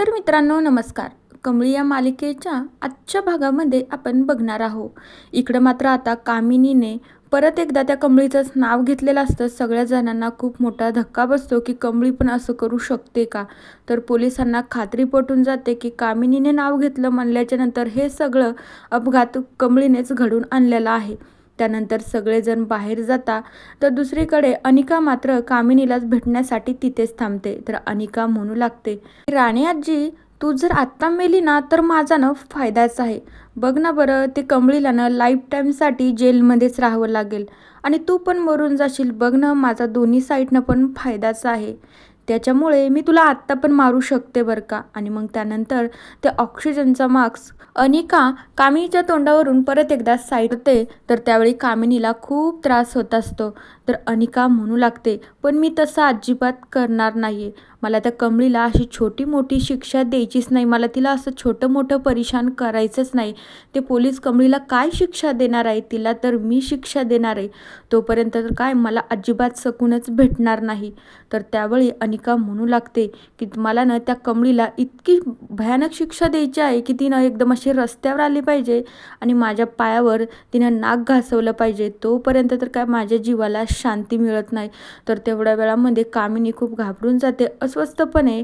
तर मित्रांनो नमस्कार. कमळी या मालिकेच्या आजच्या भागामध्ये आपण बघणार आहोत. इकडं मात्र आता कामिनीने परत एकदा त्या कमळीचंच नाव घेतलेलं असतं. सगळ्या जणांना खूप मोठा धक्का बसतो की कमळी पण असं करू शकते का. तर पोलिसांना खात्री पटून जाते की कामिनीने नाव घेतलं म्हणल्याच्या नंतर हे सगळं अपघात कमळीनेच घडून आणलेलं आहे. त्यानंतर सगळेजण बाहेर जाता तर दुसरीकडे अनिका मात्र कामिनीलाच भेटण्यासाठी तिथेच थांबते. तर अनिका म्हणू लागते, राणी आजी, तू जर आत्ता मेली ना तर माझा ना फायदाच आहे. बघ ना बरं, ते कमळीला ना लाईफ टाईमसाठी जेलमध्येच राहावं लागेल आणि तू पण मरून जाशील. बघ ना, माझा दोन्ही साईडनं पण फायदाच आहे. त्याच्यामुळे मी तुला आत्ता पण मारू शकते बरं का. आणि मग त्यानंतर ते ऑक्सिजनचा मास्क अनिका कामिनीच्या तोंडावरून परत एकदा साईड होते. तर त्यावेळी कामिनीला खूप त्रास होत असतो. तर अनिका म्हणू लागते, पण मी तसं अजिबात करणार नाहीये. मला त्या कमळीला अशी छोटी मोठी शिक्षा द्यायचीच नाही. मला तिला असं छोटं मोठं परेशान करायचंच नाही. ते पोलीस कमळीला काय शिक्षा देणार आहे, तिला तर मी शिक्षा देणार आहे. तोपर्यंत तर काय मला अजिबात सकूनच भेटणार नाही. तर त्यावेळी अनिका म्हणू लागते की मला ना त्या कमळीला इतकी भयानक शिक्षा द्यायची आहे की तिनं एकदम अशी रस्त्यावर आली पाहिजे आणि माझ्या पायावर तिनं नाक घासवलं पाहिजे. तोपर्यंत तर काय माझ्या जीवाला शांती मिळत नाही. तर तेवढ्या वेळामध्ये कामिनी खूप घाबरून जाते. अस्वस्थपणे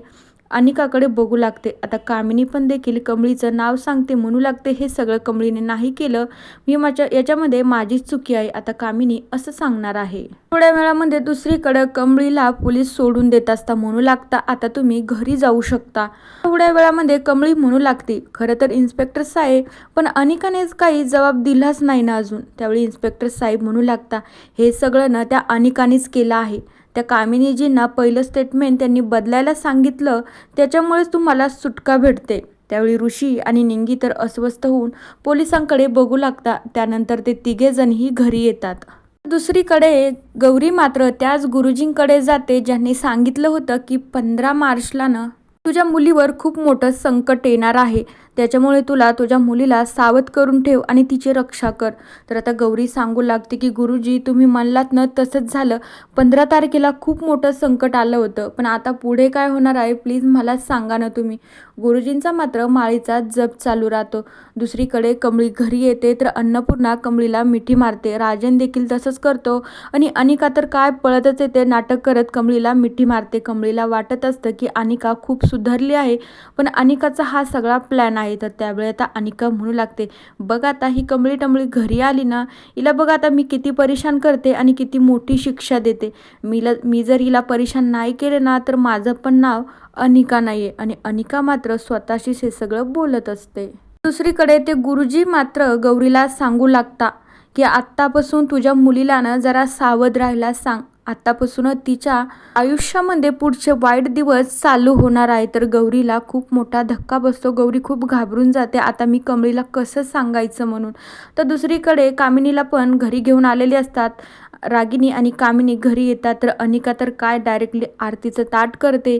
अनिकाकडे बघू लागते. आता कामिनी पण देखील कमळीचं नाव सांगते, म्हणू लागते, हे सगळं कमळीने नाही केलं, याच्यामध्ये माझीच चुकी आहे. आता कामिनी असं सांगणार आहे. थोड्या वेळामध्ये दुसरीकडे कमळीला पोलीस सोडून देत असता. म्हणू लागता, आता तुम्ही घरी जाऊ शकता. थोड्या वेळामध्ये कमळी म्हणू लागते, खरं तर इन्स्पेक्टर साहेब, पण अनिकानेच काही जबाब दिलाच नाही ना अजून. त्यावेळी इन्स्पेक्टर साहेब म्हणू लागता, हे सगळं ना त्या अनिकानेच केलं आहे. त्या कामिनीजींना पहिलं स्टेटमेंट त्यांनी बदलायला सांगितलं, त्याच्यामुळेच तुम्हाला सुटका भेटते. त्यावेळी ऋषी आणि निंगी तर अस्वस्थ होऊन पोलिसांकडे बघू लागतात. त्यानंतर ते तिघेजणही घरी येतात. दुसरीकडे गौरी मात्र त्याच गुरुजींकडे जाते ज्यांनी सांगितलं होतं की 15 मार्चला ना तुझ्या मुलीवर खूप मोठं संकट येणार आहे. त्याच्यामुळे तुला तुझ्या मुलीला सावध करून ठेव आणि तिची रक्षा कर. तर आता गौरी सांगू लागते की गुरुजी, तुम्ही म्हणलात ना तसंच झालं. 15 तारखेला खूप मोठं संकट आलं होतं, पण आता पुढे काय होणार आहे प्लीज मला सांगा ना तुम्ही. गुरुजींचा मात्र माळीचा जप चालू राहतो. दुसरीकडे कमळी घरी येते तर अन्नपूर्णा कमळीला मिठी मारते. राजन देखील तसंच करतो आणि अनिका तर काय पळतच येते, नाटक करत कमळीला मिठी मारते. कमळीला वाटत असतं की अनिका खूप सुधारली आहे, पण अनिकाचा हा सगळा प्लॅन आहे. तर त्यावेळी आता अनिका म्हणू लागते, बघ आता ही कमळी टमळी घरी आली ना, हिला बघ आता मी किती परेशान करते आणि किती मोठी शिक्षा देते. मी जर हिला परेशान नाही केले ना तर माझं पण नाव अनिका नाही आहे. आणि अनिका मात्र स्वतःशीच हे सगळं बोलत असते. दुसरीकडे ते गुरुजी मात्र गौरीला सांगू लागता की आत्तापासून तुझ्या मुलीला ना जरा सावध राहायला सांग. आत्तापासून तिच्या आयुष्यामध्ये पुढचे वाईट दिवस चालू होणार आहे. तर गौरीला खूप मोठा धक्का बसतो. गौरी खूप घाबरून जाते, आता मी कमळीला कसं सांगायचं म्हणून. तर दुसरीकडे कामिनीला पण घरी घेऊन आलेली असतात. रागिनी आणि कामिनी घरी येतात तर अनिका तर काय डायरेक्टली आरतीचं ताट करते.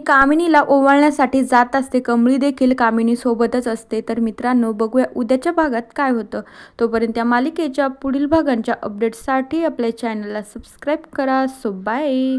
कामिनीला ओवाळण्यासाठी जात असते. कमळी देखील कामिनी सोबतच असते. तर मित्रांनो, बघूया उद्याच्या भागात काय होतं. तोपर्यंत या मालिकेच्या पुढील भागांच्या अपडेट्ससाठी आपल्या चॅनलला सबस्क्राईब करा. So bye.